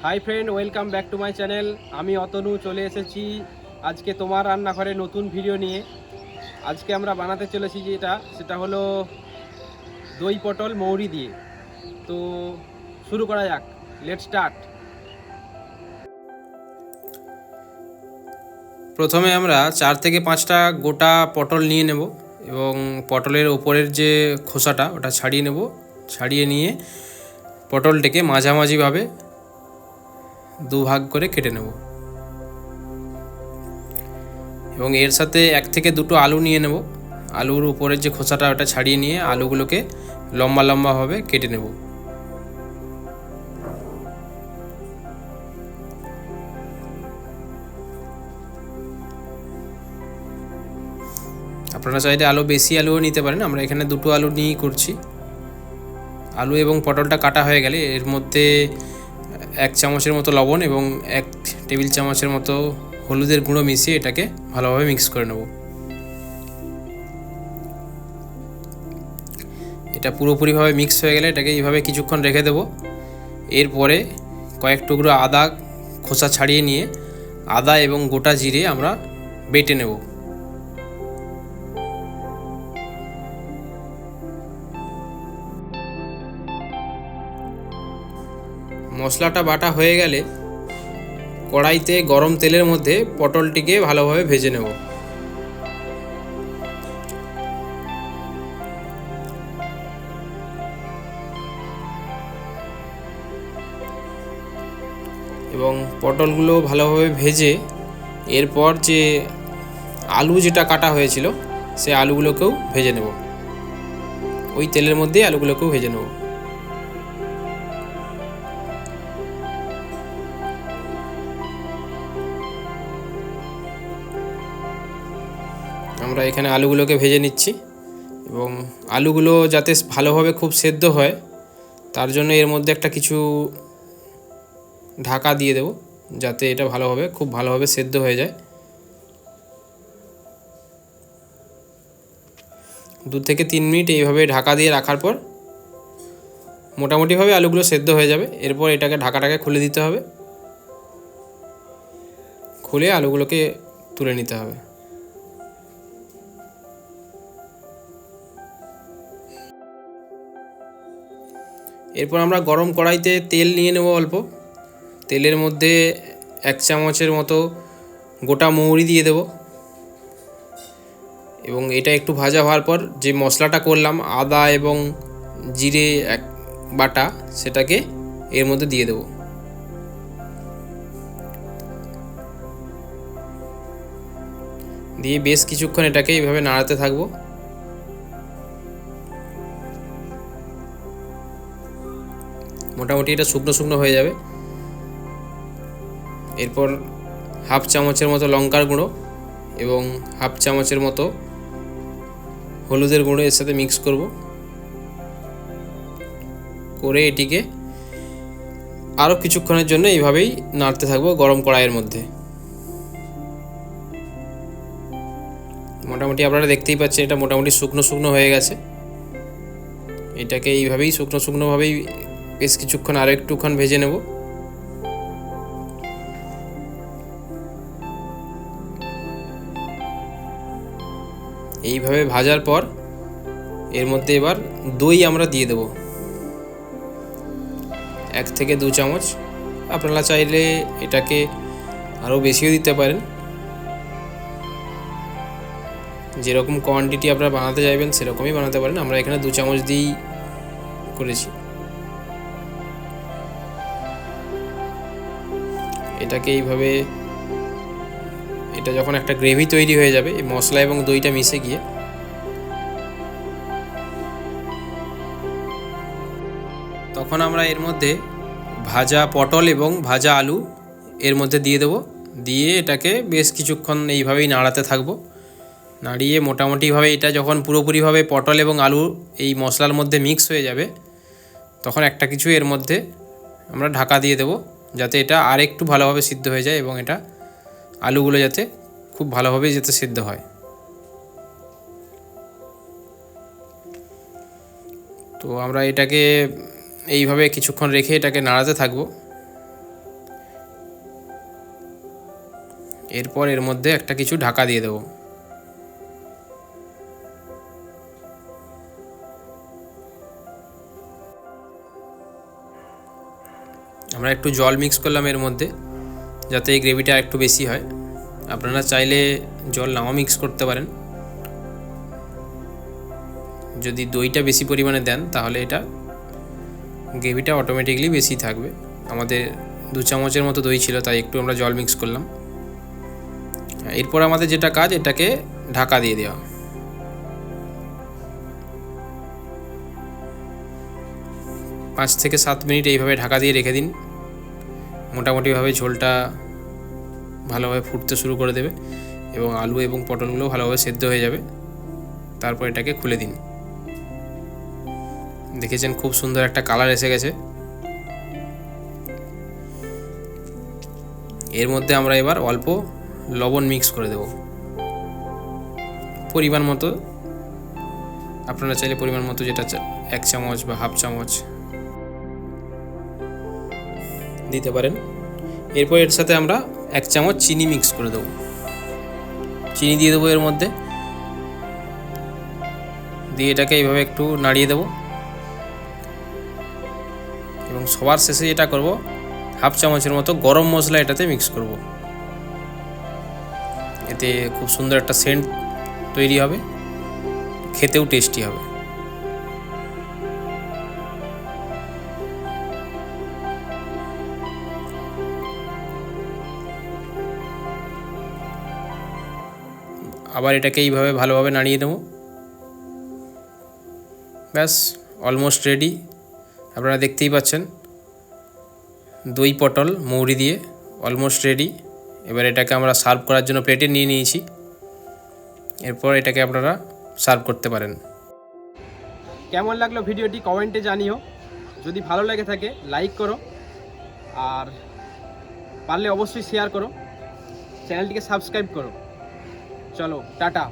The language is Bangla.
Hi friend, welcome back to my channel. আমি অতনু চলে এসেছি আজকে তোমার রান্নাঘরে নতুন ভিডিও নিয়ে। আজকে আমরা বানাতে চলেছি সেটা হলো দই পটল মৌরি দিয়ে। তো শুরু করা যাক, লেটস স্টার্ট। প্রথমে আমরা 4 থেকে 5টা গোটা পটল নিয়ে নেব এবং পটলের ওপরের যে খোসাটা ওটা ছাড়িয়ে নেব। ছাড়িয়ে নিয়ে পটলটাকে মাঝামাঝিভাবে দুভাগ করে কেটে নেব এবং এর সাথে 1 থেকে 2টো আলু নিয়ে নেব। আলুর উপরের যে খোসাটা ওটা ছাড়িয়ে নিয়ে আলুগুলোকে লম্বা লম্বাভাবে কেটে নেব। আপনারা চাইলে বেশি আলুও নিতে পারেন, আমরা এখানে 2টো আলু নিয়েই করছি। আলু এবং পটলটা কাটা হয়ে গেলে এর মধ্যে 1 চামচের মতো লবণ এবং 1 টেবিল চামচের মতো হলুদের গুঁড়ো মিশিয়ে এটাকে ভালোভাবে মিক্স করে নেব। এটা পুরোপুরিভাবে মিক্স হয়ে গেলে এটাকে এইভাবে কিছুক্ষণ রেখে দেব। এরপরে কয়েক টুকরো আদা খোসা ছাড়িয়ে নিয়ে আদা এবং গোটা জিরে আমরা বেটে নেব। মশলাটা বাটা হয়ে গেলে কড়াইতে গরম তেলের মধ্যে পটলটিকে ভালোভাবে ভেজে নেব। এবং পটলগুলো ভালোভাবে ভেজে এরপর যে আলু যেটা কাটা হয়েছিল সেই আলুগুলোকেও ভেজে নেব। ওই তেলের মধ্যেই আলুগুলোকেও ভেজে নেব। আমরা এখানে আলুগুলোকে ভেজে নিচ্ছি এবং আলুগুলো যাতে ভালোভাবে খুব সেদ্ধ হয় তার জন্য এর মধ্যে একটা কিছু ঢাকা দিয়ে দেব, যাতে এটা খুব ভালোভাবে সেদ্ধ হয়ে যায়। 2 থেকে 3 মিনিট এইভাবে ঢাকা দিয়ে রাখার পর মোটামুটিভাবে আলুগুলো সেদ্ধ হয়ে যাবে। এরপর এটাকে ঢাকাটাকে খুলে দিতে হবে, খুলে আলুগুলোকে তুলে নিতে হবে। এরপর আমরা গরম কড়াইতে তেল নিয়ে নেব অল্প। তেলের মধ্যে 1 চামচের মতো গোটা মৌরি দিয়ে দেব এবং এটা একটু ভাজা হওয়ার পর যে মশলাটা করলাম আদা এবং জিরে বাটা সেটাকে এর মধ্যে দিয়ে দেব। দিয়ে বেশ কিছুক্ষণ এটাকে এইভাবে নাড়াতে থাকবো। মোটামুটি এটা শুকনো শুকনো হয়ে যাবে। এরপর 1/2 চামচের মতো লঙ্কার গুঁড়ো এবং 1/2 চামচের মতো হলুদের গুঁড়ো এর সাথে মিক্স করব। করে এটিকে আরও কিছুক্ষণের জন্য এইভাবেই নাড়তে থাকবো গরম কড়াইয়ের মধ্যে। মোটামুটি আপনারা দেখতেই পাচ্ছেন এটা মোটামুটি শুকনো শুকনো হয়ে গেছে। এটাকে এইভাবেই শুকনো শুকনোভাবেই বেশ কিছুক্ষণ আরও একটুক্ষণ ভেজে নেব। এইভাবে ভাজার পর এর মধ্যে এবার দই আমরা দিয়ে দেব 1 থেকে 2 চামচ। আপনারা চাইলে এটাকে আরও বেশিও দিতে পারেন, যেরকম কোয়ান্টিটি আপনারা বানাতে চাইবেন সেরকমই বানাতে পারেন। আমরা এখানে 2 চামচ দিয়েই করেছি। এটাকে এইভাবে এটা যখন একটা গ্রেভি তৈরি হয়ে যাবে এই মশলা এবং দইটা মিশে গিয়ে, তখন আমরা এর মধ্যে ভাজা পটল এবং ভাজা আলু এর মধ্যে দিয়ে দেব। দিয়ে এটাকে বেশ কিছুক্ষণ এইভাবেই নাড়াতে থাকবো। নাড়িয়ে মোটামুটিভাবে এটা যখন পুরোপুরিভাবে পটল এবং আলু এই মশলার মধ্যে মিক্স হয়ে যাবে তখন একটা কিছু এর মধ্যে আমরা ঢাকা দিয়ে দেব, যাতে এটা আর একটু ভালোভাবে সিদ্ধ হয়ে যায় এবং এটা আলুগুলো যাতে খুব ভালোভাবে সিদ্ধ হয়। তো আমরা এটাকে এইভাবে কিছুক্ষণ রেখে এটাকে নাড়াতে থাকবো। এরপর এর মধ্যে একটা কিছু ঢাকা দিয়ে দেবো। আমরা একটু জল মিক্স করলাম এর মধ্যে, যাতে এই গ্রেভিটা একটু বেশি হয়। আপনারা চাইলে জল নাও মিক্স করতে পারেন। যদি দইটা বেশি পরিমাণে দেন তাহলে এটা গ্রেভিটা অটোমেটিকলি বেশি থাকবে। আমাদের 2 চামচের মতো দই ছিল, তাই একটু আমরা জল মিক্স করলাম। এরপর আমাদের যেটা কাজ, এটাকে ঢাকা দিয়ে দেওয়া। পাঁচ থেকে 7 মিনিট এইভাবে ঢাকা দিয়ে রেখে দিন। মোটামুটিভাবে ঝোলটা ভালোভাবে ফুটতে শুরু করে দেবে এবং আলু এবং পটলগুলো ভালোভাবে সেদ্ধ হয়ে যাবে। তারপর এটাকে খুলে দিন। দেখেছেন খুব সুন্দর একটা কালার এসে গেছে। এর মধ্যে আমরা এবার অল্প লবণ মিক্স করে দেব, পরিমাণ মতো। আপনারা চাইলে পরিমাণ মতো, যেটা 1 চামচ বা হাফ চামচ দিতে পারেন। এরপর এর সাথে আমরা 1 চামচ চিনি মিক্স করে দেবো। চিনি দিয়ে দেবো এর মধ্যে, দিয়ে এটাকে এইভাবে একটু নাড়িয়ে দেবো এবং সবার শেষে যেটা করব, হাফ চামচের মতো গরম মশলা এটাতে মিক্স করব। এতে খুব সুন্দর একটা সেন্ট তৈরি হবে, খেতেও টেস্টি হবে। আবার এটাকে এইভাবে ভালোভাবে নাড়িয়ে দেবো। ব্যাস, অলমোস্ট রেডি। আপনারা দেখতেই পাচ্ছেন দই পটল মৌরি দিয়ে অলমোস্ট রেডি। এবার এটাকে আমরা সার্ভ করার জন্য প্লেটে নিয়ে নিয়েছি। এরপর এটাকে আপনারা সার্ভ করতে পারেন। কেমন লাগলো ভিডিওটি কমেন্টে জানিও। যদি ভালো লেগে থাকে লাইক করো, আর পারলে অবশ্যই শেয়ার করো, চ্যানেলটিকে সাবস্ক্রাইব করো। চলো টাটা।